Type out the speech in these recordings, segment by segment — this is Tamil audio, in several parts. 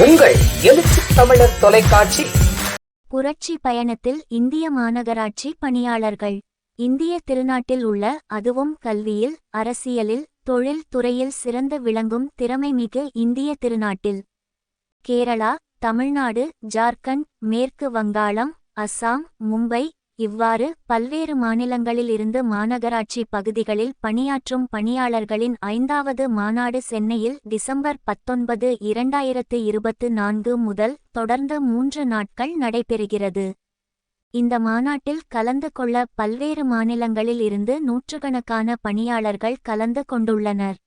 உங்கள் எழுச்சி தமிழர் தொலைக்காட்சி. புரட்சி பயணத்தில் இந்திய மாநகராட்சி பணியாளர்கள். இந்திய திருநாட்டில் உள்ள, அதுவும் கல்வியில், அரசியலில், தொழில் துறையில் சிறந்து விளங்கும் திறமைமிகு இந்திய திருநாட்டில் கேரளா, தமிழ்நாடு, ஜார்க்கண்ட், மேற்கு வங்காளம், அஸ்ஸாம், மும்பை இவ்வாறு பல்வேறு மாநிலங்களில் இருந்து மாநகராட்சி பகுதிகளில் பணியாற்றும் பணியாளர்களின் 5வது மாநாடு சென்னையில் டிசம்பர் 19, 2024 முதல் தொடர்ந்து 3 நாட்கள் நடைபெறுகிறது. இந்த மாநாட்டில் கலந்து கொள்ள பல்வேறு மாநிலங்களில் இருந்து நூற்றுக்கணக்கான பணியாளர்கள் கலந்து கொண்டுள்ளனர்.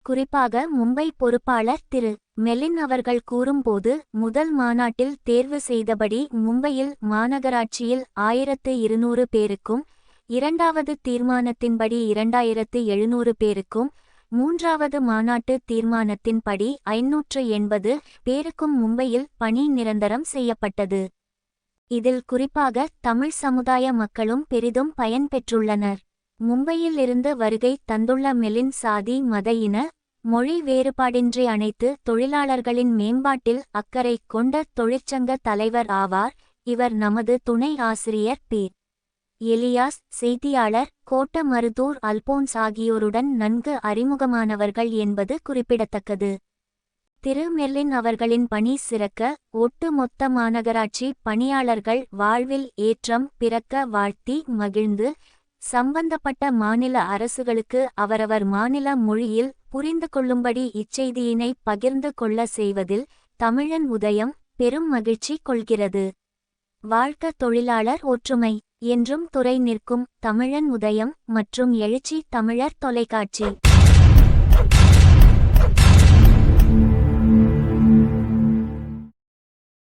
குறிப்பாக மும்பை பொறுப்பாளர் திரு. மெலின் அவர்கள் கூறும்போது, முதல் மாநாட்டில் தேர்வு செய்தபடி மும்பையில் மாநகராட்சியில் 1200 பேருக்கும், 2வது தீர்மானத்தின்படி 2700 பேருக்கும், 3வது மாநாட்டு தீர்மானத்தின்படி 580 பேருக்கும் மும்பையில் பணி நிரந்தரம் செய்யப்பட்டது. இதில் குறிப்பாக தமிழ் சமுதாய மக்களும் பெரிதும் பயன் பெற்றுள்ளனர். மும்பையில் இருந்து வருகை தந்துள்ள மெலின் சாதி, மத, இன, மொழி வேறுபாடின்றி அனைத்து தொழிலாளர்களின் மேம்பாட்டில் அக்கறை கொண்ட தொழிற்சங்க தலைவர் ஆவார். இவர் நமது துணை ஆசிரியர் பி. எலியாஸ், செய்தியாளர், கோட்டமருதூர் அல்போன்ஸ் ஆகியோருடன் நன்கு அறிமுகமானவர்கள் என்பது குறிப்பிடத்தக்கது. திரு. மெல்லின் அவர்களின் பணி சிறக்க, ஒட்டுமொத்த மாநகராட்சி பணியாளர்கள் வாழ்வில் ஏற்றம் பிறக்க வாழ்த்தி மகிழ்ந்து, சம்பந்தப்பட்ட மாநில அரசுகளுக்கு அவரவர் மாநில மொழியில் புரிந்து கொள்ளும்படி இச்செய்தியினை பகிர்ந்து கொள்ள செய்வதில் தமிழன் உதயம் பெரும் மகிழ்ச்சி கொள்கிறது. வாழ்க தொழிலாளர் ஒற்றுமை என்றும் துறை நிற்கும் தமிழன் உதயம் மற்றும் எழுச்சி தமிழர் தொலைக்காட்சி.